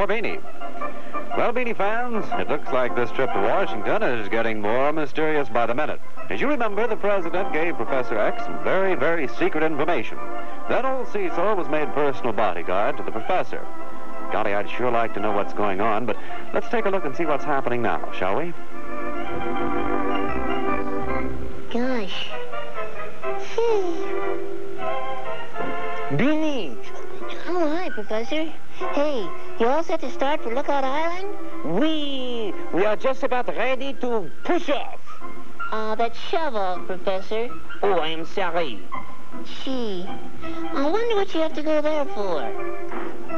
For Beany. Well, Beany fans, it looks like this trip to Washington is getting more mysterious by the minute. As you remember, the president gave Professor X some very, very secret information. That old Cecil was made personal bodyguard to the professor. Golly, I'd sure like to know what's going on, but let's take a look and see what's happening now, shall we? Gosh. Beany! Oh, hi, Professor. Hey, you all set to start for Lookout Island? We are just about ready to push off. That shovel, Professor. Oh, I am sorry. Gee, I wonder what you have to go there for.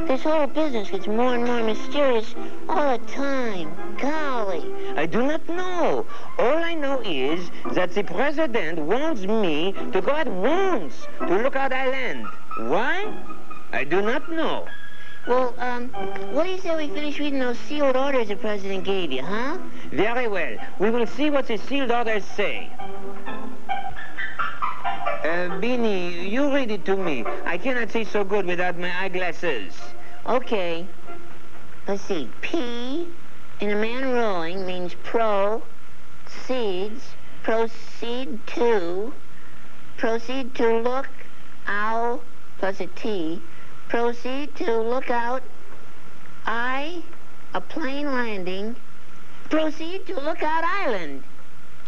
This whole business gets more and more mysterious all the time. Golly. I do not know. All I know is that the president wants me to go at once to Lookout Island. Why? I do not know. Well, what do you say we finish reading those sealed orders the president gave you, huh? Very well. We will see what the sealed orders say. Beany, you read it to me. I cannot see so good without my eyeglasses. Okay. Let's see. P in a man rowing means proceed to look out plus a T. Proceed to look out. I, a plane landing. Proceed to Lookout Island.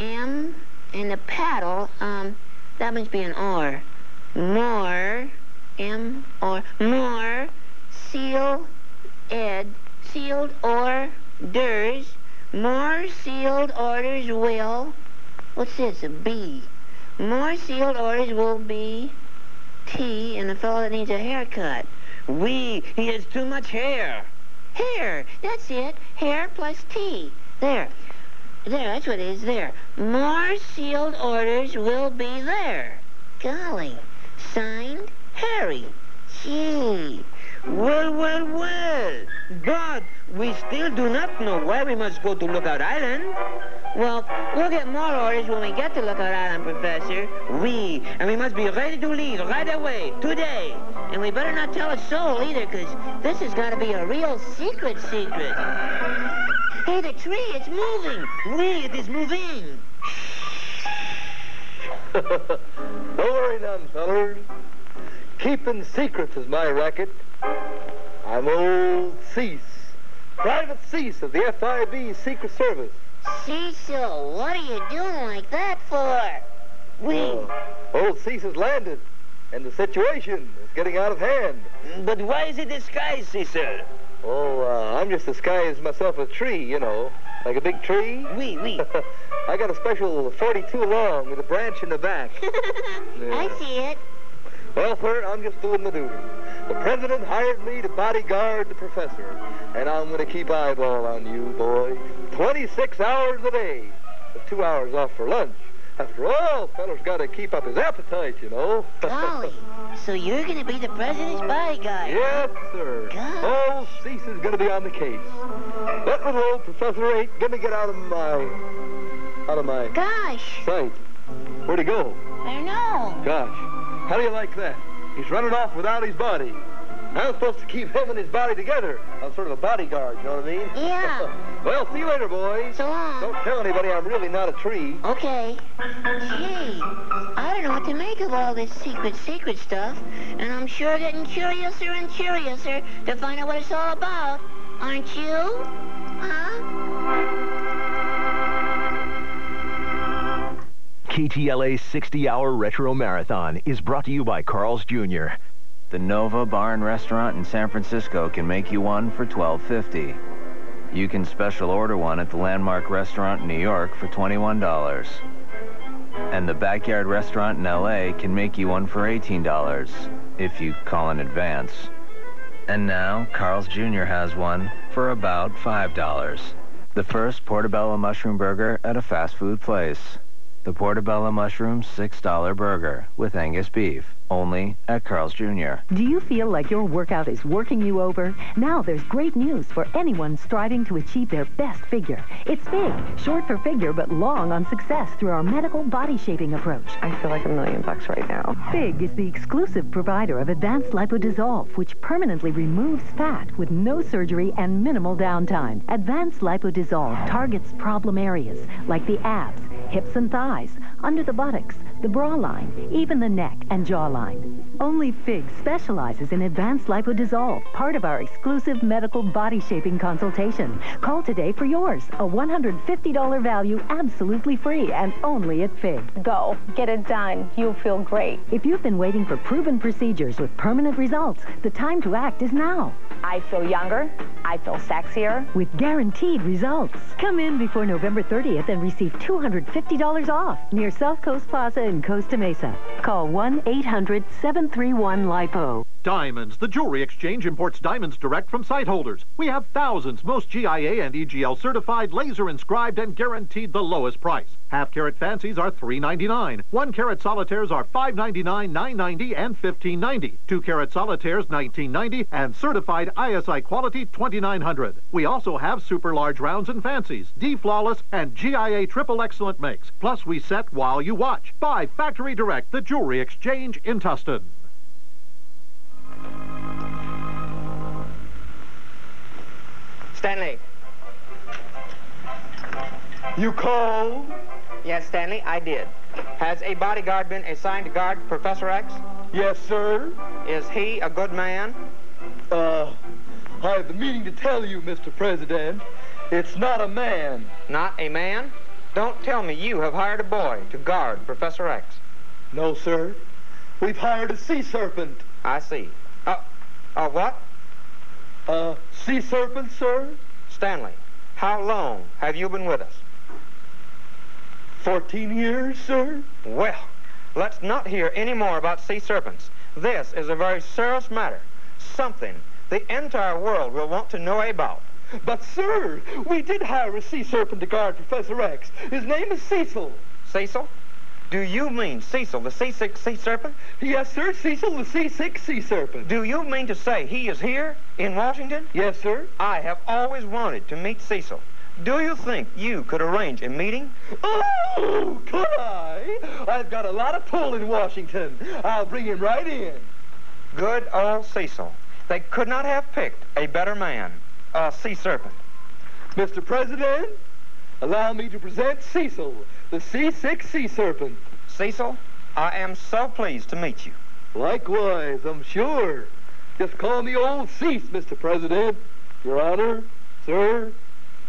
M and a paddle, that must be an oar. More, M, or more, sealed orders. More sealed orders will, what's this, a B? More sealed orders will be T, and the fellow that needs a haircut. He has too much hair. Hair, that's it. Hair plus T. There, that's what it is, there. More sealed orders will be there. Golly. Signed, Harry. Gee. Well. But we still do not know why we must go to Lookout Island. Well, we'll get more orders when we get to Lookout Island, Professor. And we must be ready to leave right away, today. And we better not tell a soul either, because this has got to be a real secret. Hey, the tree, it's moving. It is moving. Don't worry none, fellers. Keeping secrets is my racket. I'm old Cease, Private Cease of the FIB Secret Service. Cecil, what are you doing like that for? Old Cease has landed, and the situation is getting out of hand. But why is it disguised, Cecil? I'm just disguised myself a tree, you know, like a big tree. Oui. I got a special 42 long with a branch in the back. Yeah. I see it. Well, sir, I'm just doing my duty. The president hired me to bodyguard the professor, and I'm going to keep eyeball on you, boy. 26 hours a day, with 2 hours off for lunch. After all, feller's got to keep up his appetite, you know. Golly, so you're going to be the president's bodyguard? Yes, sir. Gosh. Old Cease is going to be on the case. That little old professor ain't going to get out of my Gosh. sight. Where'd he go? I don't know. Gosh, how do you like that? He's running off without his body. I'm supposed to keep him and his body together. I'm sort of a bodyguard, you know what I mean? Yeah. Well, see you later, boys. So long. Don't tell anybody I'm really not a tree. Okay. Gee, I don't know what to make of all this secret stuff, and I'm sure getting curiouser and curiouser to find out what it's all about. Aren't you? Huh? KTLA's 60-hour Retro Marathon is brought to you by Carl's Jr. The Nova Bar and Restaurant in San Francisco can make you one for $12.50. You can special order one at the Landmark Restaurant in New York for $21. And the Backyard Restaurant in LA can make you one for $18 if you call in advance. And now, Carl's Jr. has one for about $5. The first portobello mushroom burger at a fast food place. The Portobello Mushroom $6 burger with Angus beef, only at Carl's Jr. Do you feel like your workout is working you over? Now there's great news for anyone striving to achieve their best figure. It's FIG, short for figure but long on success through our medical body shaping approach. I feel like $1 million right now. FIG is the exclusive provider of advanced lipodissolve, which permanently removes fat with no surgery and minimal downtime. Advanced lipodissolve targets problem areas like the abs, hips and thighs, under the buttocks, the bra line, even the neck and jawline. Only FIG specializes in advanced lipodissolve, part of our exclusive medical body shaping consultation. Call today for yours. A $150 value, absolutely free, and only at FIG. Go. Get it done. You'll feel great. If you've been waiting for proven procedures with permanent results, the time to act is now. I feel younger. I feel sexier. With guaranteed results. Come in before November 30th and receive $250 off near South Coast Plaza in Costa Mesa. Call 1-800-731-LIPO. Diamonds. The Jewelry Exchange imports diamonds direct from site holders. We have thousands, most GIA and EGL certified, laser inscribed, and guaranteed the lowest price. Half-carat fancies are $3.99. 1-carat solitaires are $5.99, $9.90, and $15.90. 2-carat solitaires $19.90, and certified ISI quality $2,900. We also have super large rounds and fancies, D flawless, and GIA triple excellent makes. Plus, we set while you watch. Buy factory direct. The Jewelry Exchange in Tustin. Stanley. You called? Yes, Stanley, I did. Has a bodyguard been assigned to guard Professor X? Yes, sir. Is he a good man? I've been meaning to tell you, Mr. President, it's not a man. Not a man? Don't tell me you have hired a boy to guard Professor X. No, sir. We've hired a sea serpent. I see. What? Sea serpent, sir? Stanley, how long have you been with us? 14 years, sir. Well, let's not hear any more about sea serpents. This is a very serious matter. Something the entire world will want to know about. But, sir, we did hire a sea serpent to guard Professor X. His name is Cecil. Cecil? Do you mean Cecil, the C6 sea serpent? Yes, sir, Cecil, the C6 sea serpent. Do you mean to say he is here in Washington? Yes, sir. I have always wanted to meet Cecil. Do you think you could arrange a meeting? Oh, could I? I've got a lot of pull in Washington. I'll bring him right in. Good old Cecil. They could not have picked a better man, a sea serpent. Mr. President, allow me to present Cecil, the C6 sea serpent. Cecil, I am so pleased to meet you. Likewise, I'm sure. Just call me old Cease, Mr. President. Your Honor, sir,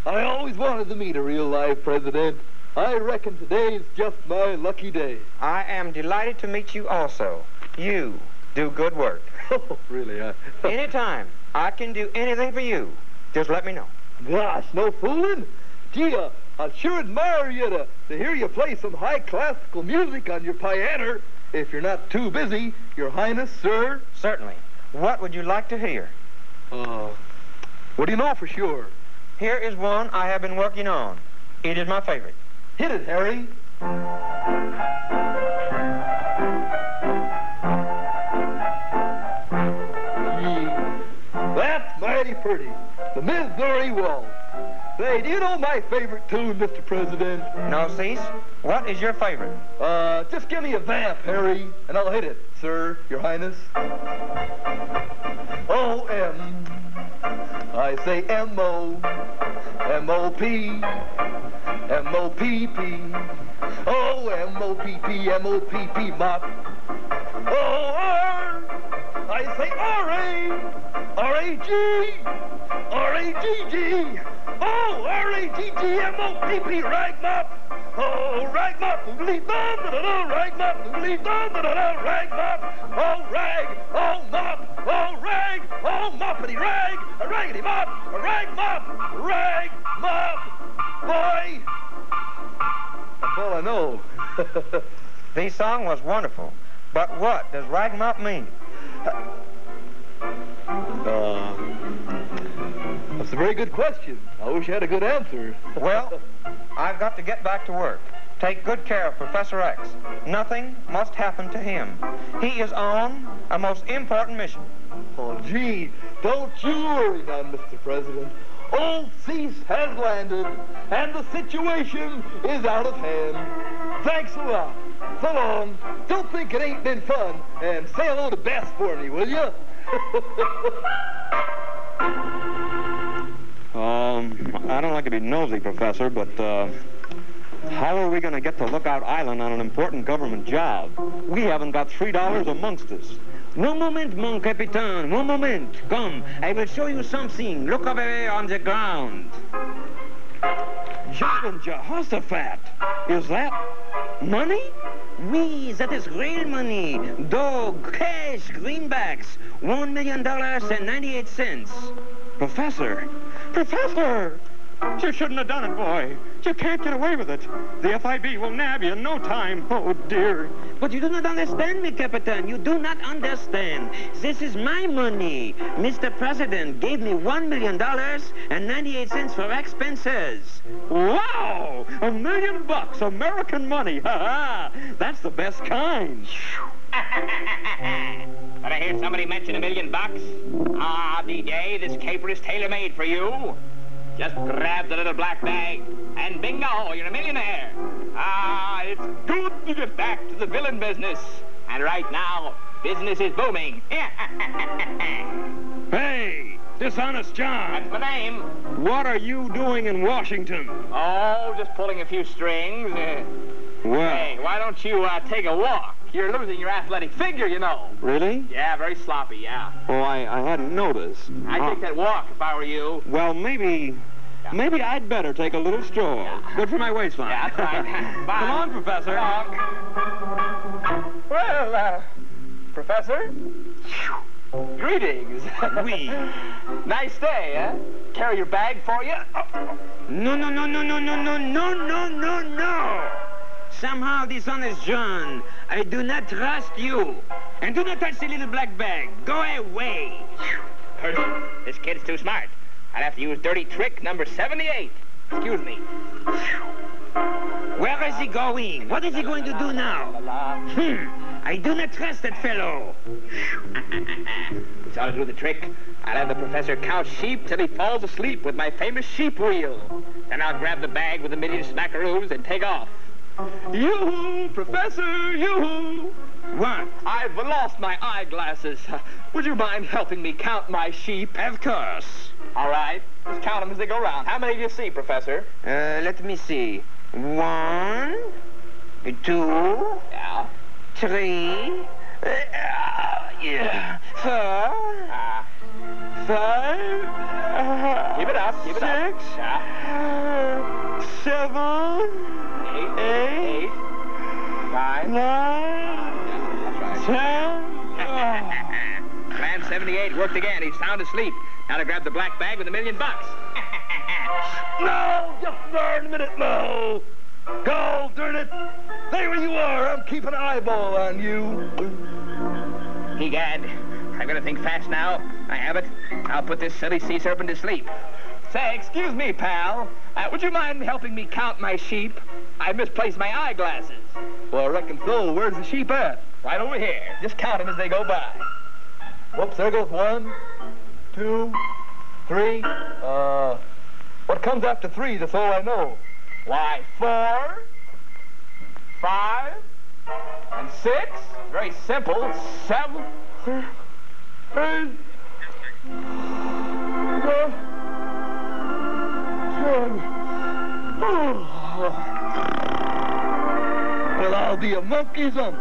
I always wanted to meet a real live president. I reckon today's just my lucky day. I am delighted to meet you also. You do good work. Oh, really? Anytime I can do anything for you, just let me know. Gosh, no fooling. Gee, I'd sure admire you to hear you play some high classical music on your piano, if you're not too busy, Your Highness, sir. Certainly. What would you like to hear? What do you know for sure? Here is one I have been working on. It is my favorite. Hit it, Harry. Gee, that's mighty pretty. The Missouri Waltz. Say, do you know my favorite tune, Mr. President? No, Cease. What is your favorite? Just give me a vamp, Harry, and I'll hit it, sir, Your Highness. O-M. I say M-O. M-O-P. M-O-P-P. Oh, M-O-P-P, M-O-P-P, mop. O-R. I say R-A. R-A-G. R-A-G-G. Oh, R-A-G-G-M-O-P-P, rag mop. Oh, rag mop, leave on, da-da-da, rag mop, leave on, da-da-da, rag mop. Oh, rag, oh, mop, oh, rag, oh, moppity rag, a raggedy mop, a rag mop, boy. That's all I know. The song was wonderful, but what does rag mop mean? That's a very good question. I wish I had a good answer. Well, I've got to get back to work. Take good care of Professor X. Nothing must happen to him. He is on a most important mission. Oh, gee, don't you worry now, Mr. President. Old Cease has landed, and the situation is out of hand. Thanks a lot. So long. Don't think it ain't been fun, and say hello to Bess for me, will you? I don't like to be nosy, Professor, but, how are we going to get to Lookout Island on an important government job? We haven't got $3 amongst us. One moment, mon capitaine, one moment. Come, I will show you something. Look over there on the ground. John Jehoshaphat, is that money? Oui, that is real money. Dog, cash, greenbacks, $1,000,000.98. Professor! You shouldn't have done it, boy. You can't get away with it. The FIB will nab you in no time. Oh, dear. But you do not understand me, Captain. You do not understand. This is my money. Mr. President gave me $1,000,000.98 for expenses. Wow! $1 million, American money. Ha-ha! That's the best kind. But I heard somebody mention $1 million. Ah, DJ, this caper is tailor-made for you. Just grab the little black bag, and bingo, you're a millionaire. Ah, it's good to get back to the villain business. And right now, business is booming. Hey, Dishonest John. That's my name. What are you doing in Washington? Oh, just pulling a few strings. Well. Hey, why don't you take a walk? You're losing your athletic figure, you know. Really? Yeah, very sloppy, yeah. Oh, I hadn't noticed. I'd take that walk if I were you. Well, maybe I'd better take a little stroll. Yeah. Good for my waistline. Yeah, that's right. Bye. Come on, Professor. Come on. Well, Professor? Greetings. Oui. Nice day, eh? Carry your bag for you? No. Somehow, Dishonest John, I do not trust you. And do not touch the little black bag. Go away. This kid's too smart. I'd have to use dirty trick number 78. Excuse me. Where is he going? What is he going to do now? I do not trust that fellow. It's how to do the trick. I'll have the professor count sheep till he falls asleep with my famous sheep wheel. Then I'll grab the bag with the million smackaroos and take off. Yoo-hoo, Professor, yoo-hoo. What? I've lost my eyeglasses. Would you mind helping me count my sheep? Of course. All right. Just count them as they go round. How many do you see, Professor? Let me see. 1, 2, Yeah. 3, 4, 5. Keep it up. Keep it up. 6, Yeah. 7, 8, 9. 10. Plan 78 worked again. He's sound asleep. Now to grab the black bag with $1 million. No, just darn a minute, no. Go, darn it. There you are. I'm keeping an eyeball on you. Egad, I'm gonna think fast now. I have it. I'll put this silly sea serpent to sleep. Say, excuse me, pal. Would you mind helping me count my sheep? I misplaced my eyeglasses. Well, I reckon so. Where's the sheep at? Right over here. Just count them as they go by. Whoops, there goes 1, 2, 3. What comes after 3? That's all I know. Why, 4, 5, and 6. Very simple. 7, 8, 9, 10. Well, I'll be a monkey's ump.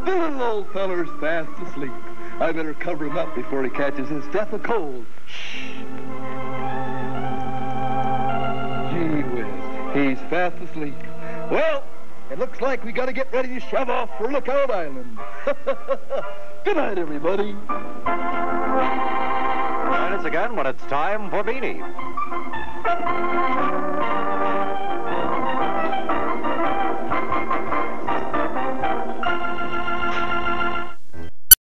The little old feller's fast asleep. I better cover him up before he catches his death of cold. Gee whiz, he's fast asleep. Well, it looks like we gotta get ready to shove off for Lookout Island. Good night, everybody. And it's again when it's time for Beany.